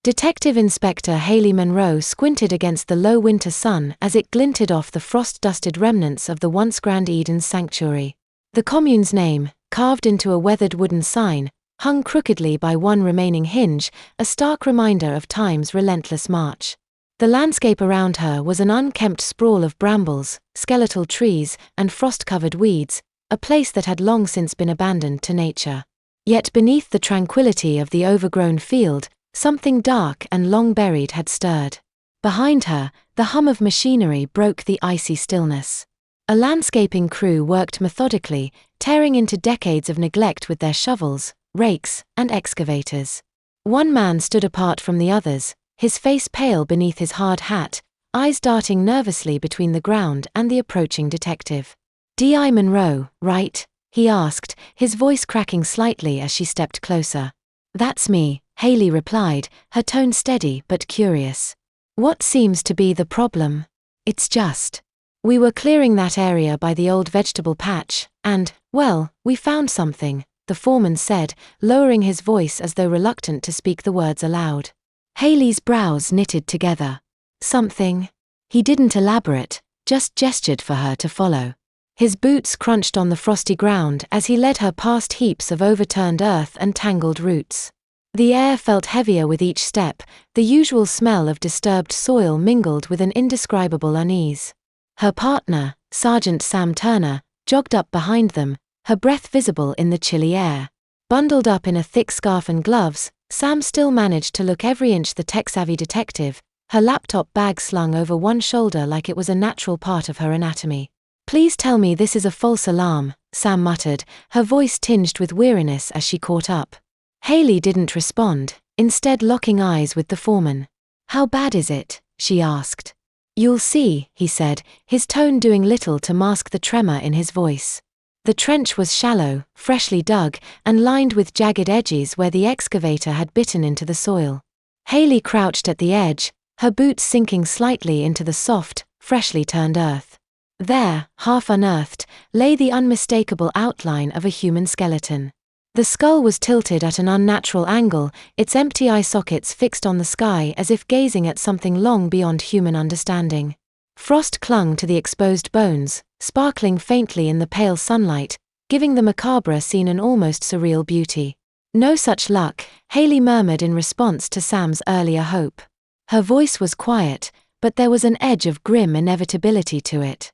Detective Inspector Hayley Monroe squinted against the low winter sun as it glinted off the frost-dusted remnants of the once Grand Eden's sanctuary. The commune's name, carved into a weathered wooden sign, hung crookedly by one remaining hinge, a stark reminder of time's relentless march. The landscape around her was an unkempt sprawl of brambles, skeletal trees, and frost-covered weeds, a place that had long since been abandoned to nature. Yet beneath the tranquility of the overgrown field, something dark and long buried had stirred. Behind her, the hum of machinery broke the icy stillness. A landscaping crew worked methodically, tearing into decades of neglect with their shovels, rakes, and excavators. One man stood apart from the others, his face pale beneath his hard hat, eyes darting nervously between the ground and the approaching detective. "D.I. Monroe, right?" he asked, his voice cracking slightly as she stepped closer. "That's me," Hayley replied, her tone steady but curious. "What seems to be the problem?" "It's just. We were clearing that area by the old vegetable patch, and, well, we found something," the foreman said, lowering his voice as though reluctant to speak the words aloud. Hayley's brows knitted together. "Something?" He didn't elaborate, just gestured for her to follow. His boots crunched on the frosty ground as he led her past heaps of overturned earth and tangled roots. The air felt heavier with each step, the usual smell of disturbed soil mingled with an indescribable unease. Her partner, Sergeant Sam Turner, jogged up behind them, her breath visible in the chilly air. Bundled up in a thick scarf and gloves, Sam still managed to look every inch the tech-savvy detective, her laptop bag slung over one shoulder like it was a natural part of her anatomy. "Please tell me this is a false alarm," Sam muttered, her voice tinged with weariness as she caught up. Hayley didn't respond, instead locking eyes with the foreman. "How bad is it?" she asked. "You'll see," he said, his tone doing little to mask the tremor in his voice. The trench was shallow, freshly dug, and lined with jagged edges where the excavator had bitten into the soil. Hayley crouched at the edge, her boots sinking slightly into the soft, freshly turned earth. There, half unearthed, lay the unmistakable outline of a human skeleton. The skull was tilted at an unnatural angle, its empty eye sockets fixed on the sky as if gazing at something long beyond human understanding. Frost clung to the exposed bones, sparkling faintly in the pale sunlight, giving the macabre scene an almost surreal beauty. "No such luck," Hayley murmured in response to Sam's earlier hope. Her voice was quiet, but there was an edge of grim inevitability to it.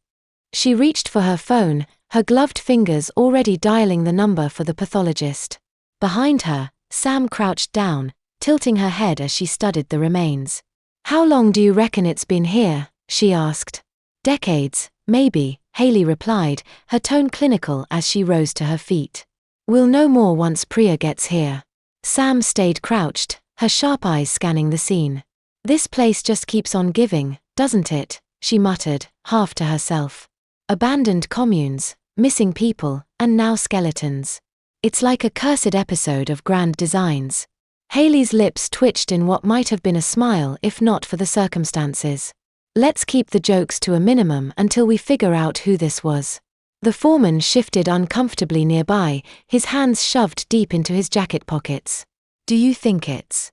She reached for her phone, her gloved fingers already dialing the number for the pathologist. Behind her, Sam crouched down, tilting her head as she studied the remains. "How long do you reckon it's been here?" she asked. "Decades, maybe," Hayley replied, her tone clinical as she rose to her feet. "We'll know more once Priya gets here." Sam stayed crouched, her sharp eyes scanning the scene. "This place just keeps on giving, doesn't it?" she muttered, half to herself. "Abandoned communes, missing people, and now skeletons. It's like a cursed episode of Grand Designs." Hayley's lips twitched in what might have been a smile if not for the circumstances. "Let's keep the jokes to a minimum until we figure out who this was." The foreman shifted uncomfortably nearby, his hands shoved deep into his jacket pockets. "Do you think it's,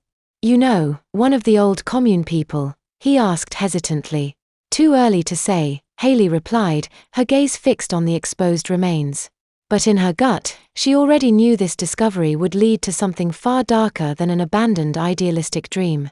one of the old commune people?" he asked hesitantly. "Too early to say," Hayley replied, her gaze fixed on the exposed remains. But in her gut, she already knew this discovery would lead to something far darker than an abandoned idealistic dream.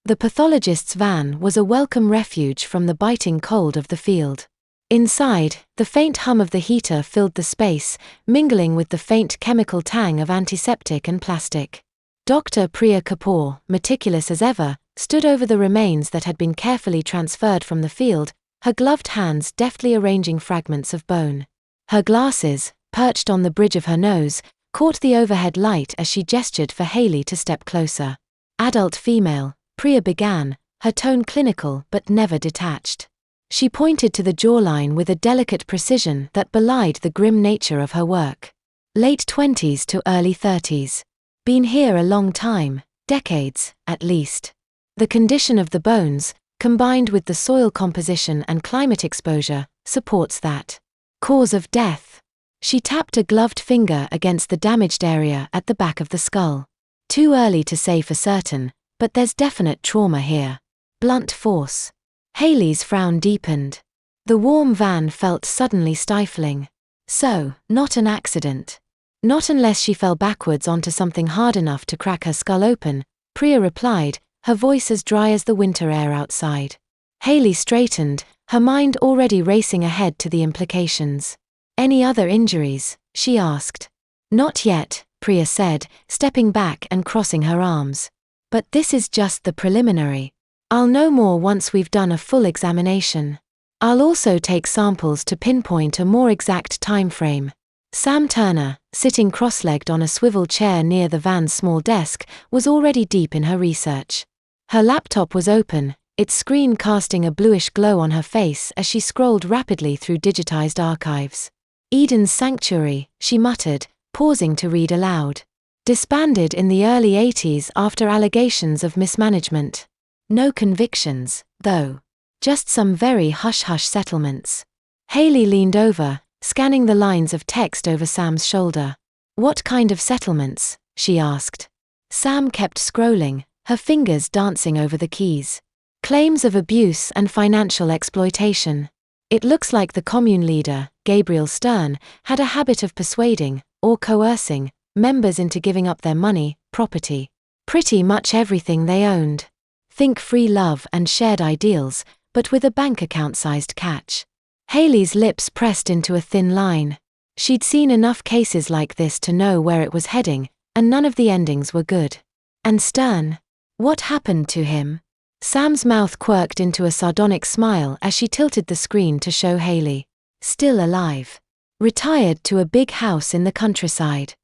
The pathologist's van was a welcome refuge from the biting cold of the field. Inside, the faint hum of the heater filled the space, mingling with the faint chemical tang of antiseptic and plastic. Dr. Priya Kapoor, meticulous as ever, stood over the remains that had been carefully transferred from the field, her gloved hands deftly arranging fragments of bone. Her glasses, perched on the bridge of her nose, caught the overhead light as she gestured for Hayley to step closer. "Adult female," Priya began, her tone clinical but never detached. She pointed to the jawline with a delicate precision that belied the grim nature of her work. "Late 20s to early 30s. Been here a long time, decades, at least." The condition of the bones, combined with the soil composition and climate exposure, supports that. "Cause of death." She tapped a gloved finger against the damaged area at the back of the skull. "Too early to say for certain, But there's definite trauma here. Blunt force. Hayley's frown deepened. The warm van felt suddenly stifling. So, not an accident. Not unless she fell backwards onto something hard enough to crack her skull open, Priya replied, her voice as dry as the winter air outside. Hayley straightened, her mind already racing ahead to the implications. Any other injuries? She asked. Not yet, Priya said, stepping back and crossing her arms. But this is just the preliminary. I'll know more once we've done a full examination. I'll also take samples to pinpoint a more exact time frame. Sam Turner, sitting cross-legged on a swivel chair near the van's small desk, was already deep in her research. Her laptop was open, its screen casting a bluish glow on her face as she scrolled rapidly through digitized archives. Eden's Sanctuary, she muttered, pausing to read aloud. Disbanded in the early 80s after allegations of mismanagement. No convictions, though. Just some very hush-hush settlements. Hayley leaned over, scanning the lines of text over Sam's shoulder. What kind of settlements? She asked. Sam kept scrolling, her fingers dancing over the keys. Claims of abuse and financial exploitation. It looks like the commune leader, Gabriel Stern, had a habit of persuading, or coercing, members into giving up their money, property. Pretty much everything they owned. Think free love and shared ideals, but with a bank account-sized catch. Hayley's lips pressed into a thin line. She'd seen enough cases like this to know where it was heading, and none of the endings were good. And Stern? What happened to him? Sam's mouth quirked into a sardonic smile as she tilted the screen to show Hayley. Still alive. Retired to a big house in the countryside.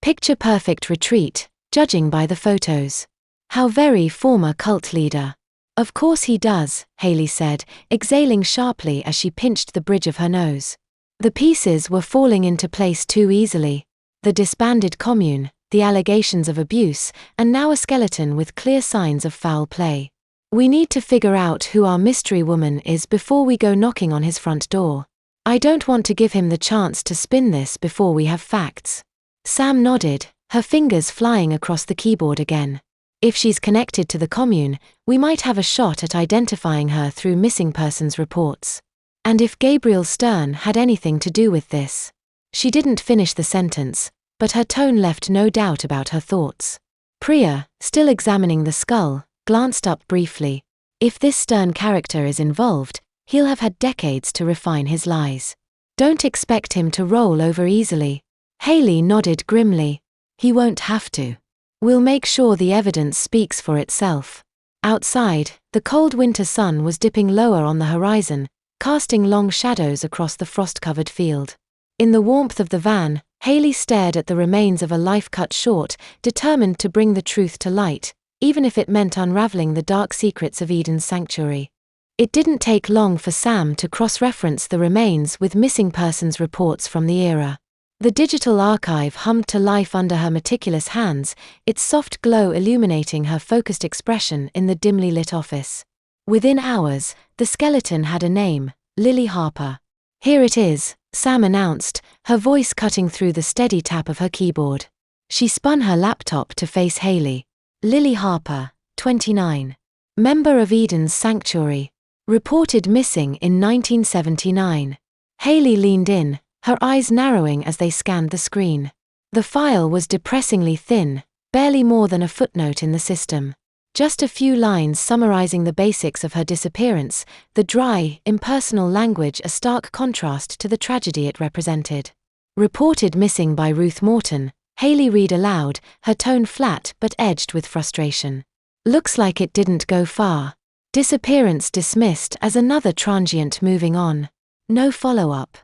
Picture-perfect retreat, judging by the photos. How very former cult leader. Of course he does, Hayley said, exhaling sharply as she pinched the bridge of her nose. The pieces were falling into place too easily. The disbanded commune, the allegations of abuse, and now a skeleton with clear signs of foul play. We need to figure out who our mystery woman is before we go knocking on his front door. I don't want to give him the chance to spin this before we have facts. Sam nodded, her fingers flying across the keyboard again. If she's connected to the commune, we might have a shot at identifying her through missing persons reports. And if Gabriel Stern had anything to do with this. She didn't finish the sentence, but her tone left no doubt about her thoughts. Priya, still examining the skull, glanced up briefly. If this Stern character is involved, he'll have had decades to refine his lies. Don't expect him to roll over easily. Hayley nodded grimly. He won't have to. We'll make sure the evidence speaks for itself. Outside, the cold winter sun was dipping lower on the horizon, casting long shadows across the frost-covered field. In the warmth of the van, Hayley stared at the remains of a life cut short, determined to bring the truth to light, even if it meant unraveling the dark secrets of Eden's Sanctuary. It didn't take long for Sam to cross-reference the remains with missing persons reports from the era. The digital archive hummed to life under her meticulous hands, its soft glow illuminating her focused expression in the dimly lit office. Within hours, the skeleton had a name, Lily Harper. Here it is, Sam announced, her voice cutting through the steady tap of her keyboard. She spun her laptop to face Hayley. Lily Harper, 29. Member of Eden's Sanctuary. Reported missing in 1979. Hayley leaned in, her eyes narrowing as they scanned the screen. The file was depressingly thin, barely more than a footnote in the system. Just a few lines summarizing the basics of her disappearance, the dry, impersonal language a stark contrast to the tragedy it represented. Reported missing by Ruth Morton, Hayley read aloud, her tone flat but edged with frustration. Looks like it didn't go far. Disappearance dismissed as another transient moving on. No follow-up.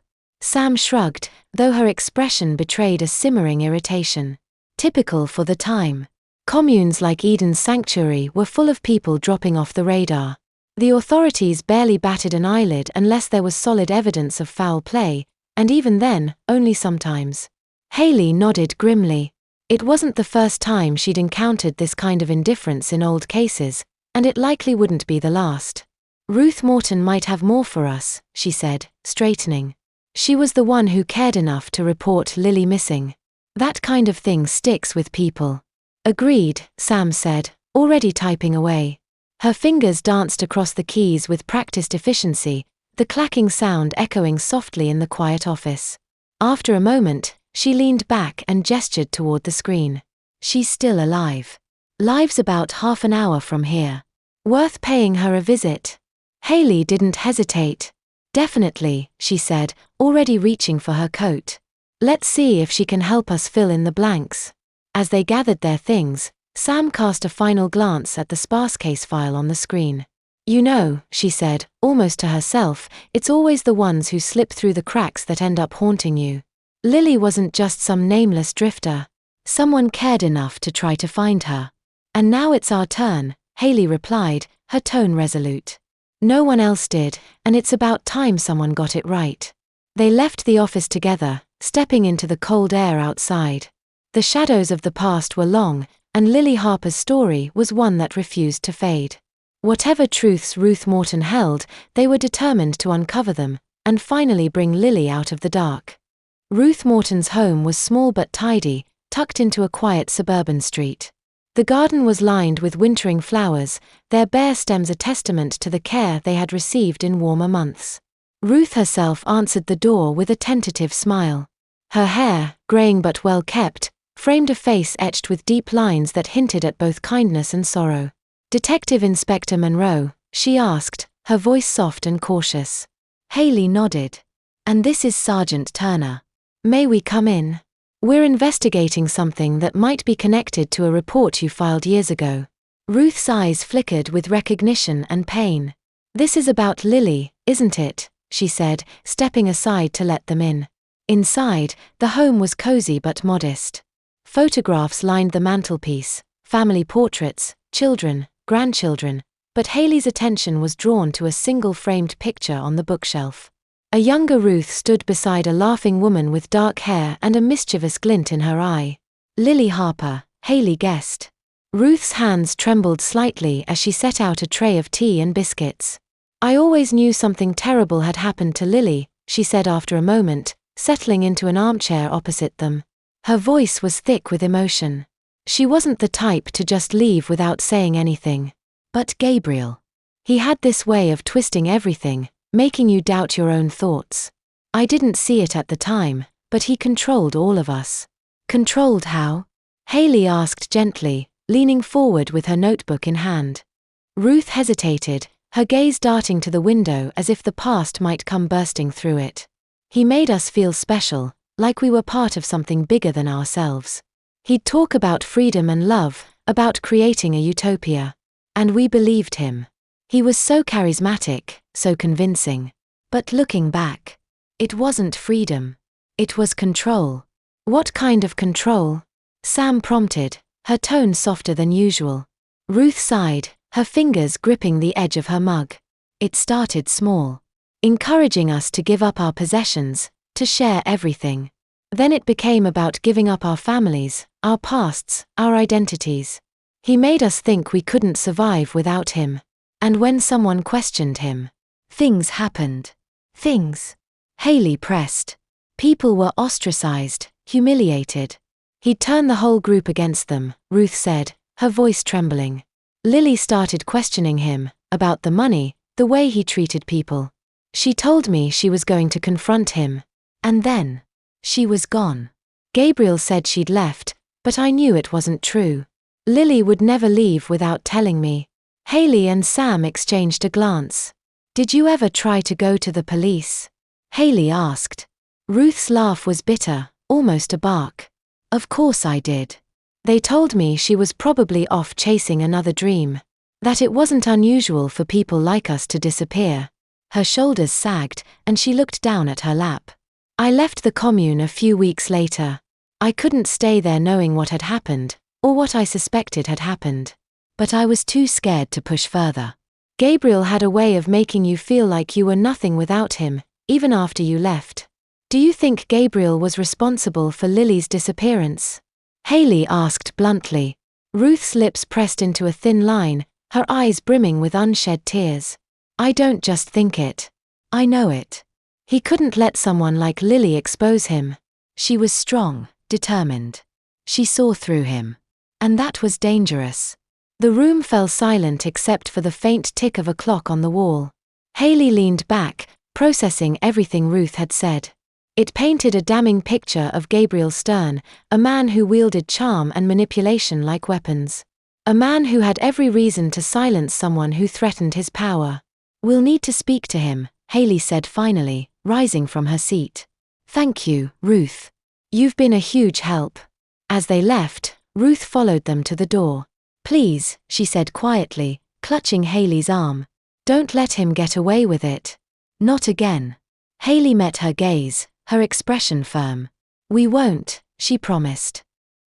Sam shrugged, though her expression betrayed a simmering irritation. Typical for the time. Communes like Eden's Sanctuary were full of people dropping off the radar. The authorities barely batted an eyelid unless there was solid evidence of foul play, and even then, only sometimes. Hayley nodded grimly. It wasn't the first time she'd encountered this kind of indifference in old cases, and it likely wouldn't be the last. Ruth Morton might have more for us, she said, straightening. She was the one who cared enough to report Lily missing. That kind of thing sticks with people. Agreed, Sam said, already typing away. Her fingers danced across the keys with practiced efficiency, the clacking sound echoing softly in the quiet office. After a moment, she leaned back and gestured toward the screen. She's still alive. Live's about half an hour from here. Worth paying her a visit. Hayley didn't hesitate. Definitely, she said, already reaching for her coat. Let's see if she can help us fill in the blanks. As they gathered their things, Sam cast a final glance at the sparse case file on the screen. You know, she said, almost to herself, it's always the ones who slip through the cracks that end up haunting you. Lily wasn't just some nameless drifter. Someone cared enough to try to find her. And now it's our turn, Hayley replied, her tone resolute. No one else did, and it's about time someone got it right. They left the office together, stepping into the cold air outside. The shadows of the past were long, and Lily Harper's story was one that refused to fade. Whatever truths Ruth Morton held, they were determined to uncover them, and finally bring Lily out of the dark. Ruth Morton's home was small but tidy, tucked into a quiet suburban street. The garden was lined with wintering flowers, their bare stems a testament to the care they had received in warmer months. Ruth herself answered the door with a tentative smile. Her hair, graying but well kept, framed a face etched with deep lines that hinted at both kindness and sorrow. Detective Inspector Monroe, she asked, her voice soft and cautious. Hayley nodded. And this is Sergeant Turner. May we come in? We're investigating something that might be connected to a report you filed years ago. Ruth's eyes flickered with recognition and pain. This is about Lily, isn't it? She said, stepping aside to let them in. Inside, the home was cozy but modest. Photographs lined the mantelpiece, family portraits, children, grandchildren, but Hayley's attention was drawn to a single framed picture on the bookshelf. A younger Ruth stood beside a laughing woman with dark hair and a mischievous glint in her eye. Lily Harper, Hayley guessed. Ruth's hands trembled slightly as she set out a tray of tea and biscuits. I always knew something terrible had happened to Lily, she said after a moment, settling into an armchair opposite them. Her voice was thick with emotion. She wasn't the type to just leave without saying anything. But Gabriel. He had this way of twisting everything, making you doubt your own thoughts. I didn't see it at the time, but he controlled all of us. Controlled how? Hayley asked gently, leaning forward with her notebook in hand. Ruth hesitated, her gaze darting to the window as if the past might come bursting through it. He made us feel special, like we were part of something bigger than ourselves. He'd talk about freedom and love, about creating a utopia. And we believed him. He was so charismatic, so convincing. But looking back, it wasn't freedom. It was control. What kind of control? Sam prompted, her tone softer than usual. Ruth sighed, her fingers gripping the edge of her mug. It started small. Encouraging us to give up our possessions, to share everything. Then it became about giving up our families, our pasts, our identities. He made us think we couldn't survive without him. And when someone questioned him, things happened. Things. Hayley pressed. People were ostracized, humiliated. He'd turn the whole group against them, Ruth said, her voice trembling. Lily started questioning him, about the money, the way he treated people. She told me she was going to confront him. And then, she was gone. Gabriel said she'd left, but I knew it wasn't true. Lily would never leave without telling me. Hayley and Sam exchanged a glance. Did you ever try to go to the police? Hayley asked. Ruth's laugh was bitter, almost a bark. Of course I did. They told me she was probably off chasing another dream. That it wasn't unusual for people like us to disappear. Her shoulders sagged, and she looked down at her lap. I left the commune a few weeks later. I couldn't stay there knowing what had happened, or what I suspected had happened. But I was too scared to push further. Gabriel had a way of making you feel like you were nothing without him, even after you left. Do you think Gabriel was responsible for Lily's disappearance? Hayley asked bluntly. Ruth's lips pressed into a thin line, her eyes brimming with unshed tears. I don't just think it. I know it. He couldn't let someone like Lily expose him. She was strong, determined. She saw through him. And that was dangerous. The room fell silent except for the faint tick of a clock on the wall. Hayley leaned back, processing everything Ruth had said. It painted a damning picture of Gabriel Stern, a man who wielded charm and manipulation like weapons. A man who had every reason to silence someone who threatened his power. "We'll need to speak to him," Hayley said finally, rising from her seat. "Thank you, Ruth. You've been a huge help." As they left, Ruth followed them to the door. "Please," she said quietly, clutching Hayley's arm. "Don't let him get away with it. Not again." Hayley met her gaze, her expression firm. "We won't," she promised.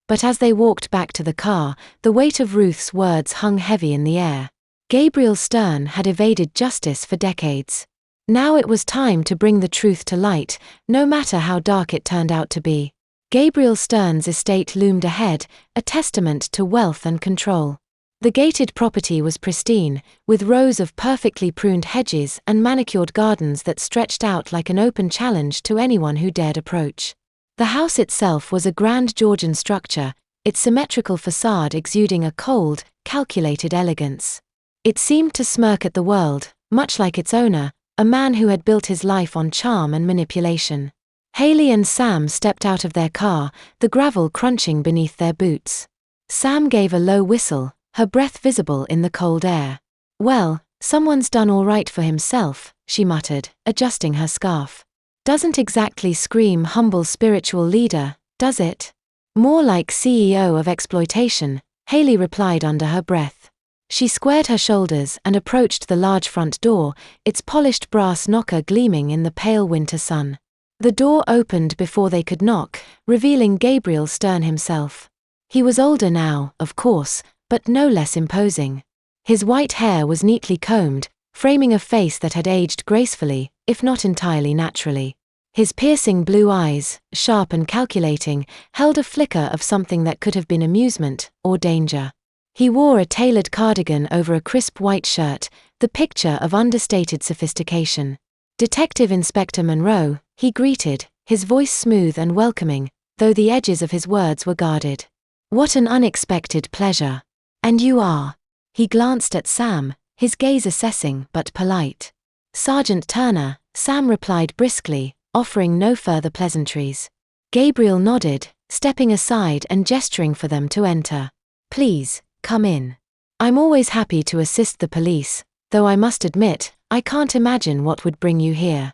But as they walked back to the car, the weight of Ruth's words hung heavy in the air. Gabriel Stern had evaded justice for decades. Now it was time to bring the truth to light, no matter how dark it turned out to be. Gabriel Stern's estate loomed ahead, a testament to wealth and control. The gated property was pristine, with rows of perfectly pruned hedges and manicured gardens that stretched out like an open challenge to anyone who dared approach. The house itself was a grand Georgian structure, its symmetrical façade exuding a cold, calculated elegance. It seemed to smirk at the world, much like its owner, a man who had built his life on charm and manipulation. Hayley and Sam stepped out of their car, the gravel crunching beneath their boots. Sam gave a low whistle, her breath visible in the cold air. "Well, someone's done all right for himself," she muttered, adjusting her scarf. "Doesn't exactly scream humble spiritual leader, does it?" "More like CEO of exploitation," Hayley replied under her breath. She squared her shoulders and approached the large front door, its polished brass knocker gleaming in the pale winter sun. The door opened before they could knock, revealing Gabriel Stern himself. He was older now, of course, but no less imposing. His white hair was neatly combed, framing a face that had aged gracefully, if not entirely naturally. His piercing blue eyes, sharp and calculating, held a flicker of something that could have been amusement or danger. He wore a tailored cardigan over a crisp white shirt, the picture of understated sophistication. "Detective Inspector Monroe," he greeted, his voice smooth and welcoming, though the edges of his words were guarded. "What an unexpected pleasure. And you are?" He glanced at Sam, his gaze assessing but polite. "Sergeant Turner," Sam replied briskly, offering no further pleasantries. Gabriel nodded, stepping aside and gesturing for them to enter. "Please, come in. I'm always happy to assist the police, though I must admit, I can't imagine what would bring you here."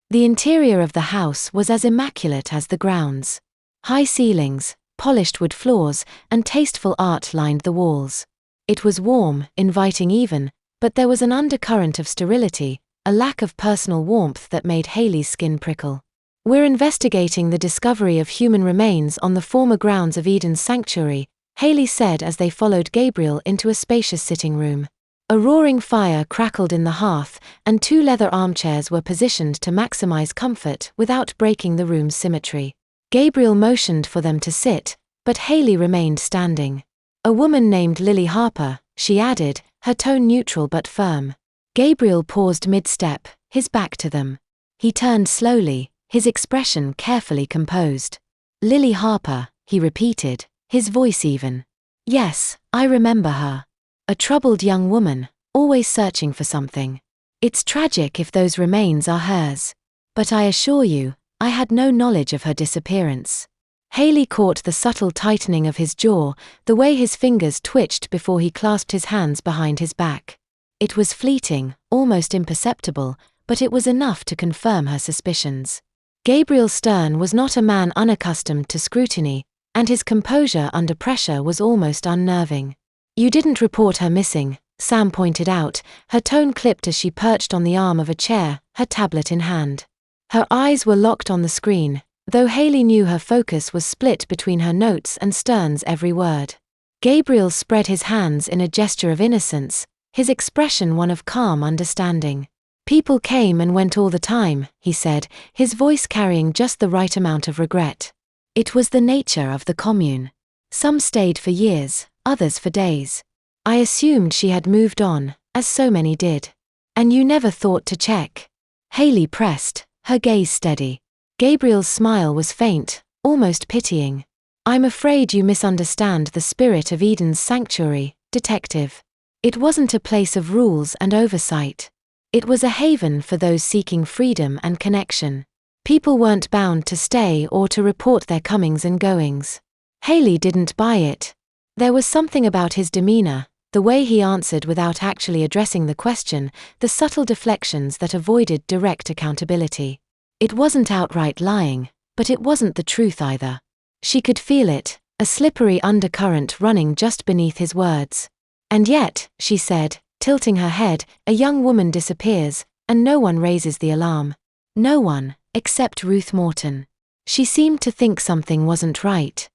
The interior of the house was as immaculate as the grounds. High ceilings, polished wood floors, and tasteful art lined the walls. It was warm, inviting even, but there was an undercurrent of sterility, a lack of personal warmth that made Hayley's skin prickle. "We're investigating the discovery of human remains on the former grounds of Eden's sanctuary," Hayley said as they followed Gabriel into a spacious sitting room. A roaring fire crackled in the hearth, and 2 leather armchairs were positioned to maximize comfort without breaking the room's symmetry. Gabriel motioned for them to sit, but Hayley remained standing. "A woman named Lily Harper," she added, her tone neutral but firm. Gabriel paused mid-step, his back to them. He turned slowly, his expression carefully composed. "Lily Harper," he repeated, his voice even. "Yes, I remember her. A troubled young woman, always searching for something. It's tragic if those remains are hers. But I assure you, I had no knowledge of her disappearance." Hayley caught the subtle tightening of his jaw, the way his fingers twitched before he clasped his hands behind his back. It was fleeting, almost imperceptible, but it was enough to confirm her suspicions. Gabriel Stern was not a man unaccustomed to scrutiny, and his composure under pressure was almost unnerving. "You didn't report her missing," Sam pointed out, her tone clipped as she perched on the arm of a chair, her tablet in hand. Her eyes were locked on the screen, though Hayley knew her focus was split between her notes and Stern's every word. Gabriel spread his hands in a gesture of innocence, his expression one of calm understanding. "People came and went all the time," he said, his voice carrying just the right amount of regret. "It was the nature of the commune. Some stayed for years, others for days. I assumed she had moved on, as so many did. And you never thought to check?" Hayley pressed, her gaze steady. Gabriel's smile was faint, almost pitying. "I'm afraid you misunderstand the spirit of Eden's sanctuary," detective. It wasn't a place of rules and oversight. It was a haven for those seeking freedom and connection. People weren't bound to stay or to report their comings and goings. Hayley didn't buy it. There was something about his demeanor, the way he answered without actually addressing the question, the subtle deflections that avoided direct accountability. It wasn't outright lying, but it wasn't the truth either. She could feel it, a slippery undercurrent running just beneath his words. And yet, she said, tilting her head, a young woman disappears, and no one raises the alarm. No one, except Ruth Morton. She seemed to think something wasn't right.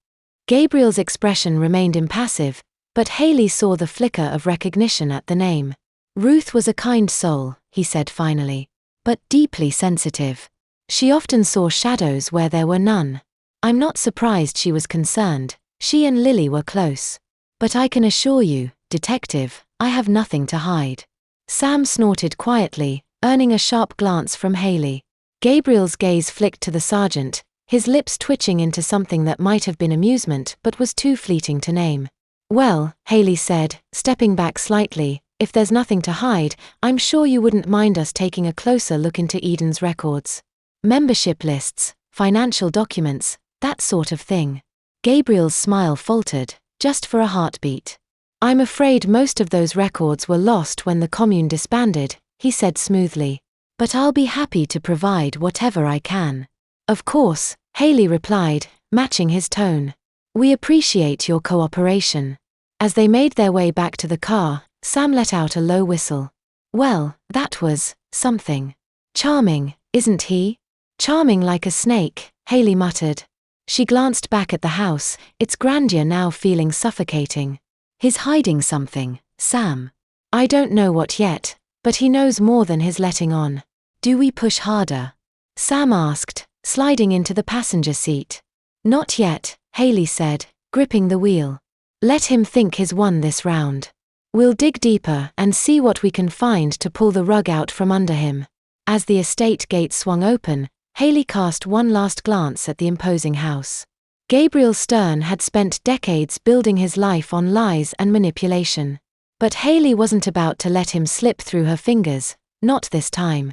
Gabriel's expression remained impassive, but Hayley saw the flicker of recognition at the name. Ruth was a kind soul, he said finally, but deeply sensitive. She often saw shadows where there were none. I'm not surprised she was concerned. She and Lily were close. But I can assure you, detective, I have nothing to hide. Sam snorted quietly, earning a sharp glance from Hayley. Gabriel's gaze flicked to the sergeant, his lips twitching into something that might have been amusement but was too fleeting to name. Well, Hayley said, stepping back slightly, if there's nothing to hide, I'm sure you wouldn't mind us taking a closer look into Eden's records. Membership lists, financial documents, that sort of thing. Gabriel's smile faltered, just for a heartbeat. I'm afraid most of those records were lost when the commune disbanded, he said smoothly. But I'll be happy to provide whatever I can. Of course, Hayley replied, matching his tone. We appreciate your cooperation. As they made their way back to the car, Sam let out a low whistle. Well, that was something. Charming, isn't he? Charming like a snake, Hayley muttered. She glanced back at the house, its grandeur now feeling suffocating. He's hiding something, Sam. I don't know what yet, but he knows more than he's letting on. Do we push harder? Sam asked, sliding into the passenger seat. Not yet, Hayley said, gripping the wheel. Let him think he's won this round. We'll dig deeper and see what we can find to pull the rug out from under him. As the estate gate swung open, Hayley cast one last glance at the imposing house. Gabriel Stern had spent decades building his life on lies and manipulation. But Hayley wasn't about to let him slip through her fingers, not this time.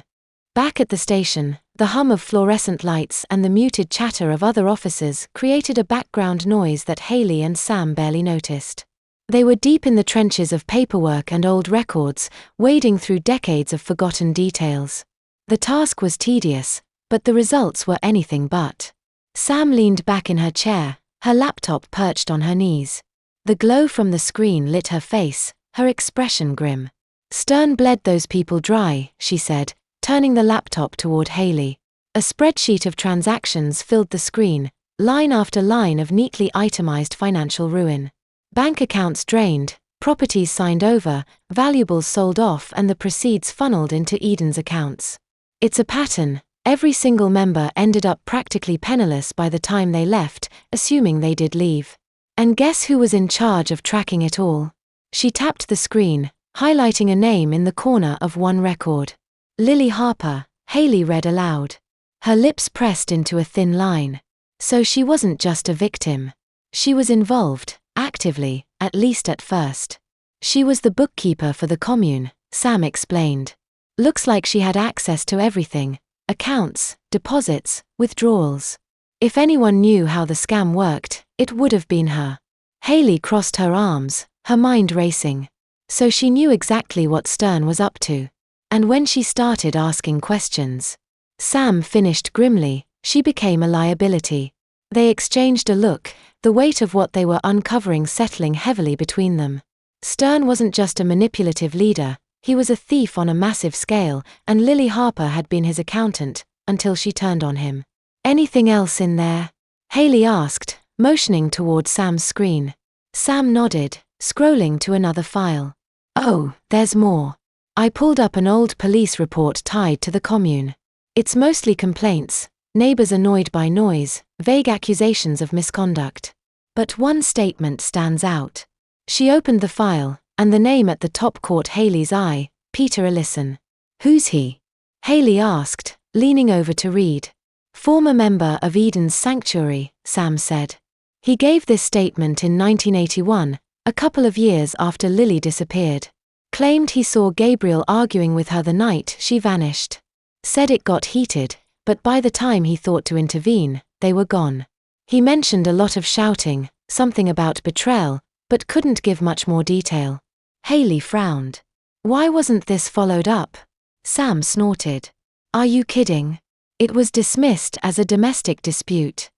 Back at the station, the hum of fluorescent lights and the muted chatter of other officers created a background noise that Hayley and Sam barely noticed. They were deep in the trenches of paperwork and old records, wading through decades of forgotten details. The task was tedious, but the results were anything but. Sam leaned back in her chair, her laptop perched on her knees. The glow from the screen lit her face, her expression grim. Stern bled those people dry, she said, turning the laptop toward Hayley. A spreadsheet of transactions filled the screen, line after line of neatly itemized financial ruin. Bank accounts drained, properties signed over, valuables sold off, and the proceeds funneled into Eden's accounts. It's a pattern. Every single member ended up practically penniless by the time they left, assuming they did leave. And guess who was in charge of tracking it all? She tapped the screen, highlighting a name in the corner of one record. Lily Harper, Hayley read aloud. Her lips pressed into a thin line. So she wasn't just a victim. She was involved, actively, at least at first. She was the bookkeeper for the commune, Sam explained. Looks like she had access to everything. Accounts, deposits, withdrawals. If anyone knew how the scam worked, it would have been her. Hayley crossed her arms, her mind racing. So she knew exactly what Stern was up to. And when she started asking questions, Sam finished grimly, she became a liability. They exchanged a look, the weight of what they were uncovering settling heavily between them. Stern wasn't just a manipulative leader, he was a thief on a massive scale, and Lily Harper had been his accountant, until she turned on him. Anything else in there? Hayley asked, motioning toward Sam's screen. Sam nodded, scrolling to another file. Oh, there's more. I pulled up an old police report tied to the commune. It's mostly complaints, neighbors annoyed by noise, vague accusations of misconduct. But one statement stands out. She opened the file, and the name at the top caught Hayley's eye, Peter Ellison. Who's he? Hayley asked, leaning over to read. Former member of Eden's sanctuary, Sam said. He gave this statement in 1981, a couple of years after Lily disappeared. Claimed he saw Gabriel arguing with her the night she vanished. Said it got heated, but by the time he thought to intervene, they were gone. He mentioned a lot of shouting, something about betrayal, but couldn't give much more detail. Hayley frowned. Why wasn't this followed up? Sam snorted. Are you kidding? It was dismissed as a domestic dispute.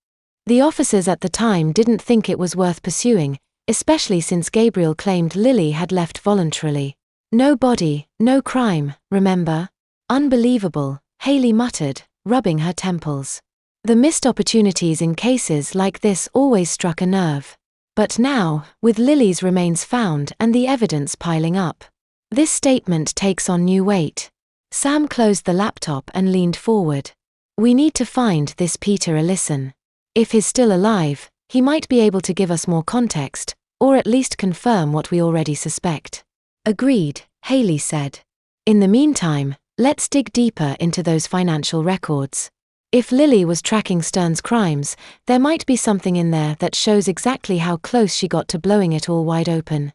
The officers at the time didn't think it was worth pursuing, especially since Gabriel claimed Lily had left voluntarily. No body, no crime, remember? Unbelievable, Hayley muttered, rubbing her temples. The missed opportunities in cases like this always struck a nerve. But now, with Lily's remains found and the evidence piling up, this statement takes on new weight. Sam closed the laptop and leaned forward. We need to find this Peter Ellison. If he's still alive, he might be able to give us more context, or at least confirm what we already suspect. Agreed, Hayley said. In the meantime, let's dig deeper into those financial records. If Lily was tracking Stern's crimes, there might be something in there that shows exactly how close she got to blowing it all wide open.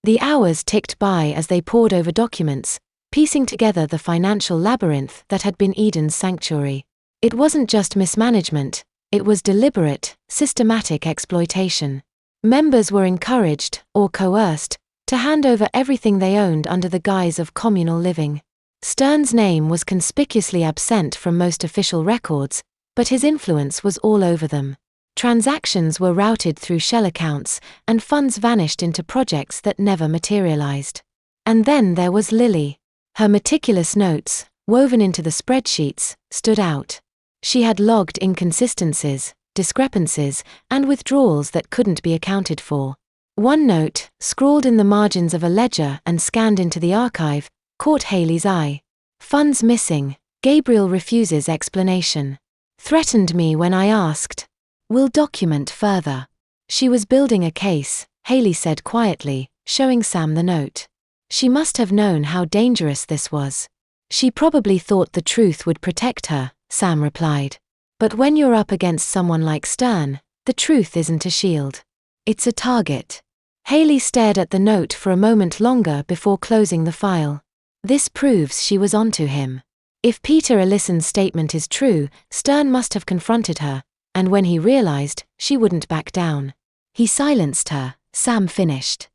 The hours ticked by as they pored over documents, piecing together the financial labyrinth that had been Eden's sanctuary. It wasn't just mismanagement, it was deliberate, systematic exploitation. Members were encouraged, or coerced, to hand over everything they owned under the guise of communal living. Stern's name was conspicuously absent from most official records, but his influence was all over them. Transactions were routed through shell accounts, and funds vanished into projects that never materialized. And then there was Lily. Her meticulous notes, woven into the spreadsheets, stood out. She had logged inconsistencies, discrepancies, and withdrawals that couldn't be accounted for. One note, scrawled in the margins of a ledger and scanned into the archive, caught Hayley's eye. Funds missing, Gabriel refuses explanation. Threatened me when I asked. We'll document further. She was building a case, Hayley said quietly, showing Sam the note. She must have known how dangerous this was. She probably thought the truth would protect her, Sam replied. But when you're up against someone like Stern, the truth isn't a shield. It's a target. Hayley stared at the note for a moment longer before closing the file. This proves she was onto him. If Peter Ellison's statement is true, Stern must have confronted her, and when he realized, she wouldn't back down. He silenced her, Sam finished.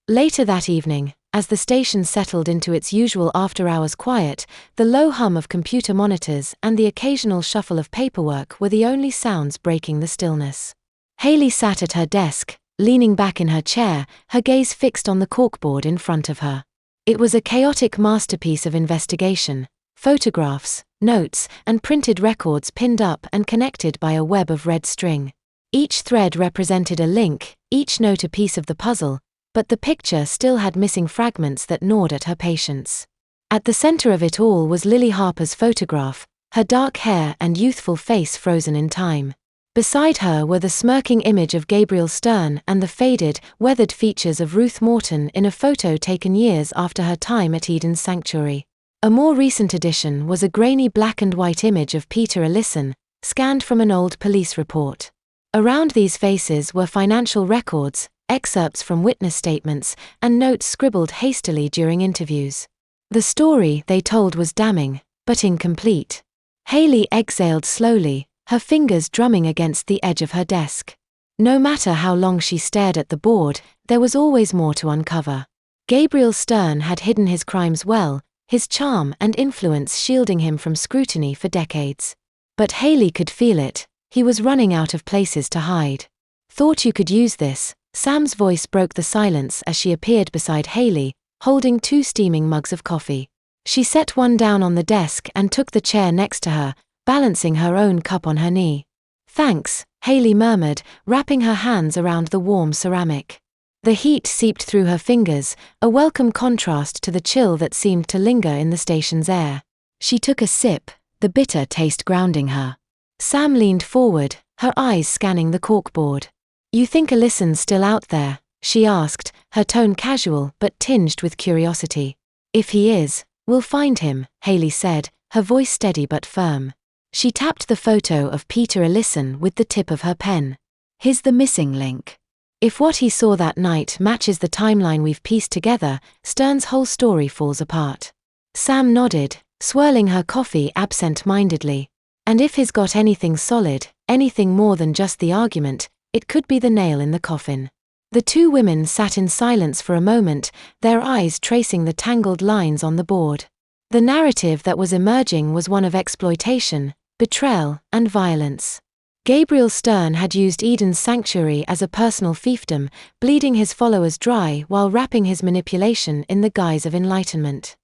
Later that evening, as the station settled into its usual after-hours quiet, the low hum of computer monitors and the occasional shuffle of paperwork were the only sounds breaking the stillness. Hayley sat at her desk, leaning back in her chair, her gaze fixed on the corkboard in front of her. It was a chaotic masterpiece of investigation, photographs, notes, and printed records pinned up and connected by a web of red string. Each thread represented a link, each note a piece of the puzzle, but the picture still had missing fragments that gnawed at her patience. At the center of it all was Lily Harper's photograph, her dark hair and youthful face frozen in time. Beside her were the smirking image of Gabriel Stern and the faded, weathered features of Ruth Morton in a photo taken years after her time at Eden's sanctuary. A more recent addition was a grainy black and white image of Peter Ellison, scanned from an old police report. Around these faces were financial records, excerpts from witness statements, and notes scribbled hastily during interviews. The story they told was damning, but incomplete. Hayley exhaled slowly, her fingers drumming against the edge of her desk. No matter how long she stared at the board, there was always more to uncover. Gabriel Stern had hidden his crimes well, his charm and influence shielding him from scrutiny for decades. But Hayley could feel it, he was running out of places to hide. Thought you could use this? Sam's voice broke the silence as she appeared beside Hayley, holding 2 steaming mugs of coffee. She set one down on the desk and took the chair next to her, balancing her own cup on her knee. Thanks, Hayley murmured, wrapping her hands around the warm ceramic. The heat seeped through her fingers, a welcome contrast to the chill that seemed to linger in the station's air. She took a sip, the bitter taste grounding her. Sam leaned forward, her eyes scanning the corkboard. You think Ellison's still out there? She asked, her tone casual but tinged with curiosity. If he is, we'll find him, Hayley said, her voice steady but firm. She tapped the photo of Peter Ellison with the tip of her pen. He's the missing link. If what he saw that night matches the timeline we've pieced together, Stern's whole story falls apart. Sam nodded, swirling her coffee absent-mindedly. And if he's got anything solid, anything more than just the argument, it could be the nail in the coffin. The two women sat in silence for a moment, their eyes tracing the tangled lines on the board. The narrative that was emerging was one of exploitation, betrayal, and violence. Gabriel Stern had used Eden's sanctuary as a personal fiefdom, bleeding his followers dry while wrapping his manipulation in the guise of enlightenment.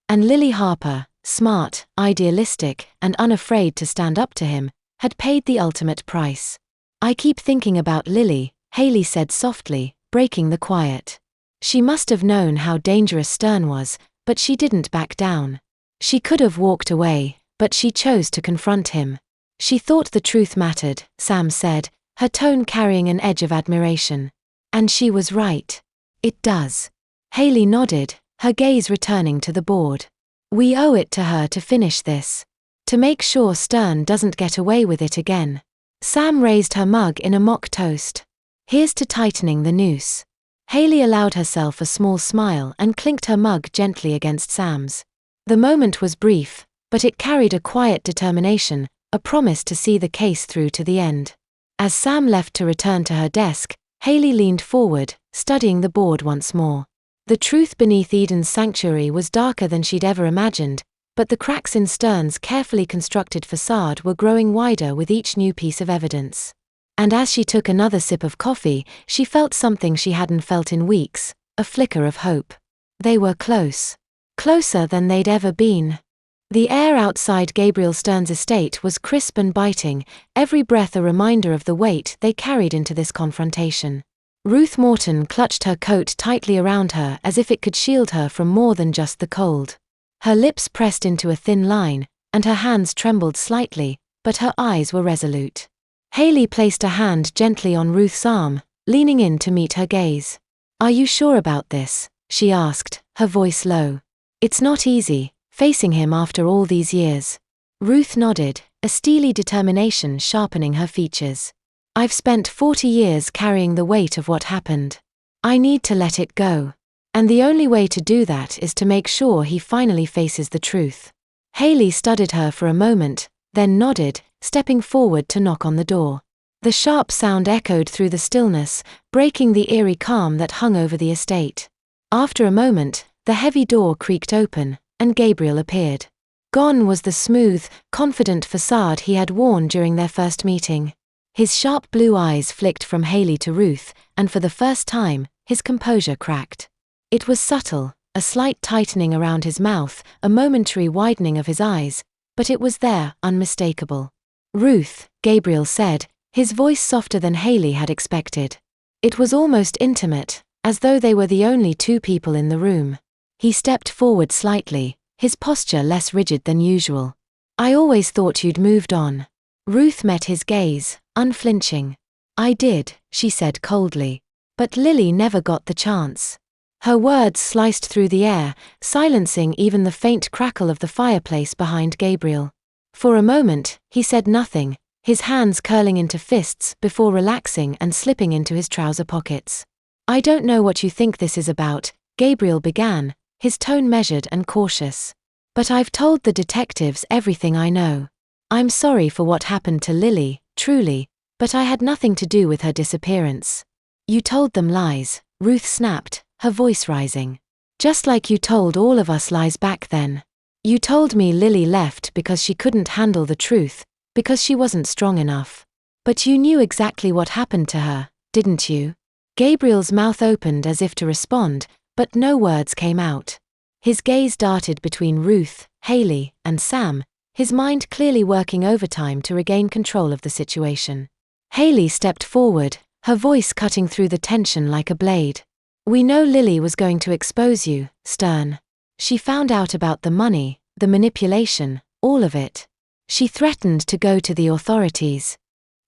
And Lily Harper, smart, idealistic, and unafraid to stand up to him, had paid the ultimate price. "I keep thinking about Lily," Hayley said softly, breaking the quiet. She must have known how dangerous Stern was, but she didn't back down. She could have walked away, but she chose to confront him. "She thought the truth mattered," Sam said, her tone carrying an edge of admiration. "And she was right. It does." Hayley nodded, her gaze returning to the board. "We owe it to her to finish this. To make sure Stern doesn't get away with it again." Sam raised her mug in a mock toast. "Here's to tightening the noose." Hayley allowed herself a small smile and clinked her mug gently against Sam's. The moment was brief, but it carried a quiet determination, a promise to see the case through to the end. As Sam left to return to her desk, Hayley leaned forward, studying the board once more. The truth beneath Eden's sanctuary was darker than she'd ever imagined, but the cracks in Stern's carefully constructed façade were growing wider with each new piece of evidence. And as she took another sip of coffee, she felt something she hadn't felt in weeks, a flicker of hope. They were close. Closer than they'd ever been. The air outside Gabriel Stern's estate was crisp and biting, every breath a reminder of the weight they carried into this confrontation. Ruth Morton clutched her coat tightly around her as if it could shield her from more than just the cold. Her lips pressed into a thin line, and her hands trembled slightly, but her eyes were resolute. Hayley placed a hand gently on Ruth's arm, leaning in to meet her gaze. "Are you sure about this?" she asked, her voice low. "It's not easy, facing him after all these years." Ruth nodded, a steely determination sharpening her features. "I've spent 40 years carrying the weight of what happened. I need to let it go. And the only way to do that is to make sure he finally faces the truth." Hayley studied her for a moment, then nodded, stepping forward to knock on the door. The sharp sound echoed through the stillness, breaking the eerie calm that hung over the estate. After a moment, the heavy door creaked open, and Gabriel appeared. Gone was the smooth, confident façade he had worn during their first meeting. His sharp blue eyes flicked from Hayley to Ruth, and for the first time, his composure cracked. It was subtle, a slight tightening around his mouth, a momentary widening of his eyes, but it was there, unmistakable. "Ruth," Gabriel said, his voice softer than Hayley had expected. It was almost intimate, as though they were the only two people in the room. He stepped forward slightly, his posture less rigid than usual. "I always thought you'd moved on." Ruth met his gaze, unflinching. "I did," she said coldly. "But Lily never got the chance." Her words sliced through the air, silencing even the faint crackle of the fireplace behind Gabriel. For a moment, he said nothing, his hands curling into fists before relaxing and slipping into his trouser pockets. "I don't know what you think this is about," Gabriel began, his tone measured and cautious. "But I've told the detectives everything I know. I'm sorry for what happened to Lily, truly, but I had nothing to do with her disappearance." "You told them lies," Ruth snapped, her voice rising. "Just like you told all of us lies back then. You told me Lily left because she couldn't handle the truth, because she wasn't strong enough. But you knew exactly what happened to her, didn't you?" Gabriel's mouth opened as if to respond, but no words came out. His gaze darted between Ruth, Hayley, and Sam, his mind clearly working overtime to regain control of the situation. Hayley stepped forward, her voice cutting through the tension like a blade. "We know Lily was going to expose you, Stern. She found out about the money, the manipulation, all of it. She threatened to go to the authorities.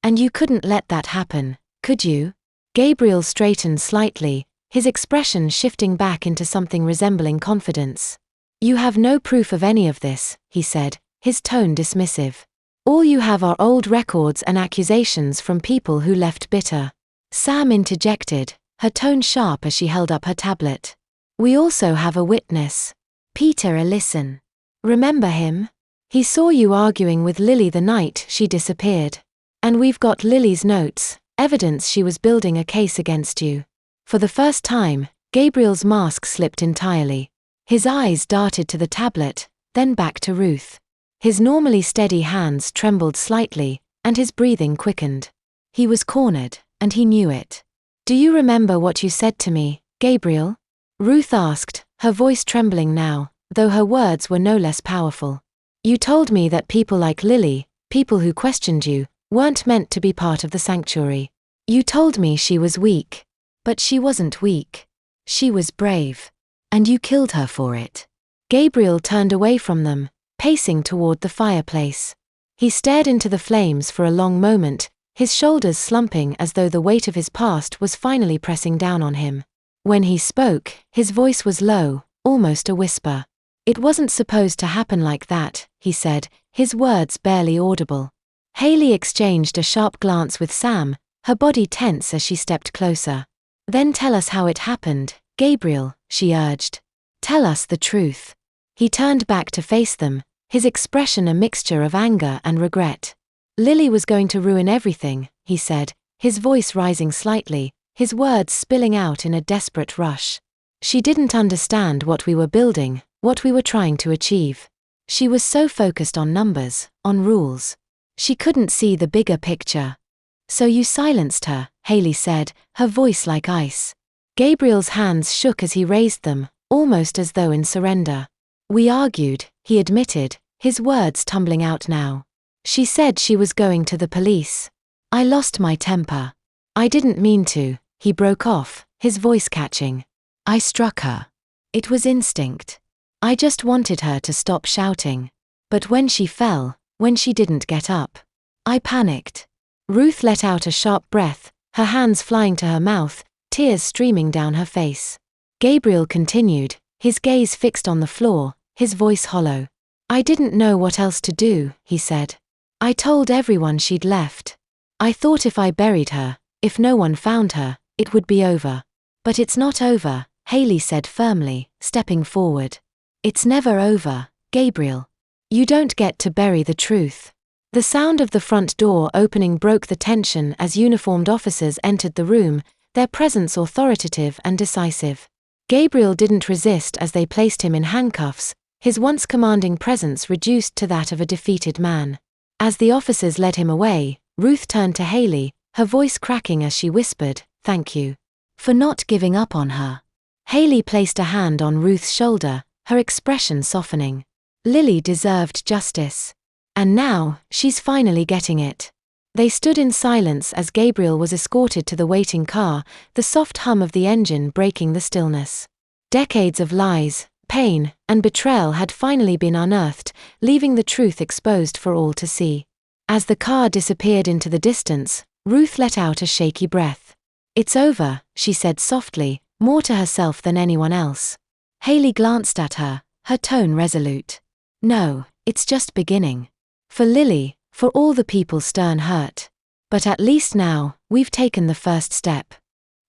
And you couldn't let that happen, could you?" Gabriel straightened slightly, his expression shifting back into something resembling confidence. "You have no proof of any of this," he said, his tone dismissive. "All you have are old records and accusations from people who left bitter. Sam interjected, her tone sharp as she held up her tablet. We also have a witness. Peter Ellison. Remember him? He saw you arguing with Lily the night she disappeared. And we've got Lily's notes, evidence she was building a case against you. For the first time, Gabriel's mask slipped entirely. His eyes darted to the tablet, then back to Ruth. His normally steady hands trembled slightly, and his breathing quickened. He was cornered, and he knew it. Do you remember what you said to me, Gabriel? Ruth asked, her voice trembling now, though her words were no less powerful. You told me that people like Lily, people who questioned you, weren't meant to be part of the sanctuary. You told me she was weak. But she wasn't weak. She was brave. And you killed her for it. Gabriel turned away from them, pacing toward the fireplace. He stared into the flames for a long moment, his shoulders slumping as though the weight of his past was finally pressing down on him. When he spoke, his voice was low, almost a whisper. It wasn't supposed to happen like that, he said, his words barely audible. Hayley exchanged a sharp glance with Sam, her body tense as she stepped closer. Then tell us how it happened, Gabriel, she urged. Tell us the truth. He turned back to face them, his expression a mixture of anger and regret. Lily was going to ruin everything, he said, his voice rising slightly, his words spilling out in a desperate rush. She didn't understand what we were building, what we were trying to achieve. She was so focused on numbers, on rules. She couldn't see the bigger picture. So you silenced her, Hayley said, her voice like ice. Gabriel's hands shook as he raised them, almost as though in surrender. We argued, he admitted, his words tumbling out now. She said she was going to the police. I lost my temper. I didn't mean to, he broke off, his voice catching. I struck her. It was instinct. I just wanted her to stop shouting. But when she fell, when she didn't get up, I panicked. Ruth let out a sharp breath, her hands flying to her mouth, tears streaming down her face. Gabriel continued, his gaze fixed on the floor, his voice hollow. I didn't know what else to do, he said. I told everyone she'd left. I thought if I buried her, if no one found her, it would be over. But it's not over, Hayley said firmly, stepping forward. It's never over, Gabriel. You don't get to bury the truth. The sound of the front door opening broke the tension as uniformed officers entered the room, their presence authoritative and decisive. Gabriel didn't resist as they placed him in handcuffs, his once commanding presence reduced to that of a defeated man. As the officers led him away, Ruth turned to Hayley, her voice cracking as she whispered, "Thank you for not giving up on her." Hayley placed a hand on Ruth's shoulder, her expression softening. Lily deserved justice. And now, she's finally getting it. They stood in silence as Gabriel was escorted to the waiting car, the soft hum of the engine breaking the stillness. Decades of lies, pain, and betrayal had finally been unearthed, leaving the truth exposed for all to see. As the car disappeared into the distance, Ruth let out a shaky breath. It's over, she said softly, more to herself than anyone else. Hayley glanced at her, her tone resolute. No, it's just beginning. For Lily, for all the people Stern hurt. But at least now, we've taken the first step.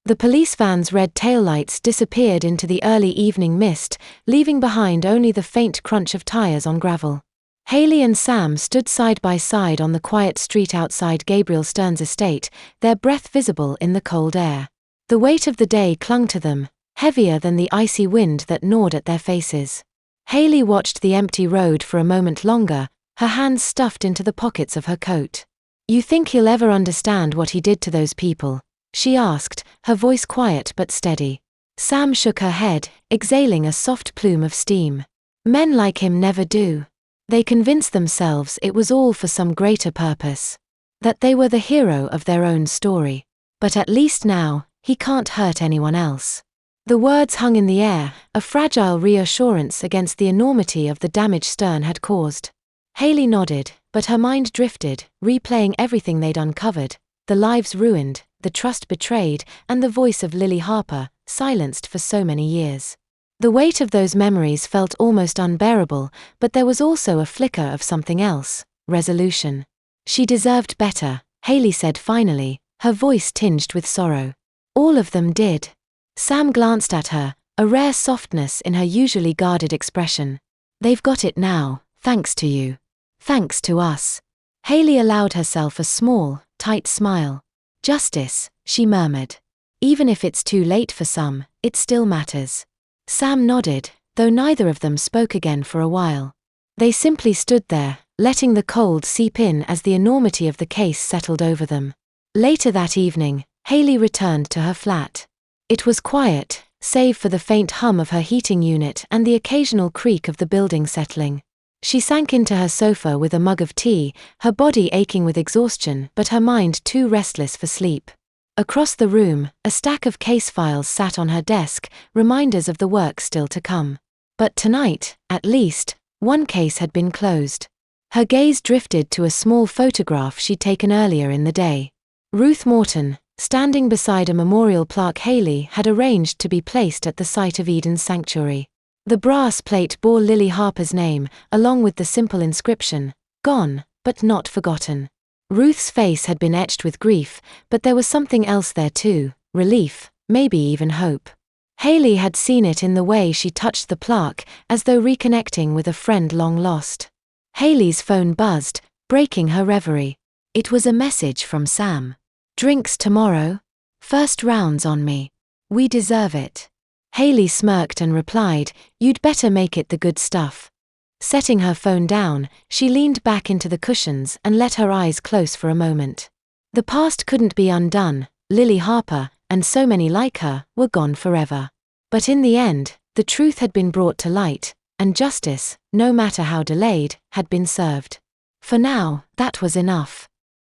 The police van's red taillights disappeared into the early evening mist, leaving behind only the faint crunch of tires on gravel. Hayley and Sam stood side by side on the quiet street outside Gabriel Stern's estate, their breath visible in the cold air. The weight of the day clung to them, heavier than the icy wind that gnawed at their faces. Hayley watched the empty road for a moment longer, her hands stuffed into the pockets of her coat. You think he'll ever understand what he did to those people? She asked, her voice quiet but steady. Sam shook her head, exhaling a soft plume of steam. Men like him never do. They convinced themselves it was all for some greater purpose. That they were the hero of their own story. But at least now, he can't hurt anyone else. The words hung in the air, a fragile reassurance against the enormity of the damage Stern had caused. Hayley nodded, but her mind drifted, replaying everything they'd uncovered, the lives ruined, the trust betrayed, and the voice of Lily Harper, silenced for so many years. The weight of those memories felt almost unbearable, but there was also a flicker of something else, resolution. She deserved better, Hayley said finally, her voice tinged with sorrow. All of them did. Sam glanced at her, a rare softness in her usually guarded expression. They've got it now, thanks to you. Thanks to us. Hayley allowed herself a small, tight smile. Justice, she murmured. Even if it's too late for some, it still matters. Sam nodded, though neither of them spoke again for a while. They simply stood there, letting the cold seep in as the enormity of the case settled over them. Later that evening, Hayley returned to her flat. It was quiet, save for the faint hum of her heating unit and the occasional creak of the building settling. She sank into her sofa with a mug of tea, her body aching with exhaustion but her mind too restless for sleep. Across the room, a stack of case files sat on her desk, reminders of the work still to come. But tonight, at least, one case had been closed. Her gaze drifted to a small photograph she'd taken earlier in the day. Ruth Morton, standing beside a memorial plaque Hayley had arranged to be placed at the site of Eden's sanctuary. The brass plate bore Lily Harper's name, along with the simple inscription, "Gone, but not forgotten." Ruth's face had been etched with grief, but there was something else there too, relief, maybe even hope. Hayley had seen it in the way she touched the plaque, as though reconnecting with a friend long lost. Hayley's phone buzzed, breaking her reverie. It was a message from Sam. "Drinks tomorrow? First rounds on me. We deserve it." Hayley smirked and replied, "You'd better make it the good stuff." Setting her phone down, she leaned back into the cushions and let her eyes close for a moment. The past couldn't be undone. Lily Harper, and so many like her, were gone forever. But in the end, the truth had been brought to light, and justice, no matter how delayed, had been served. For now, that was enough.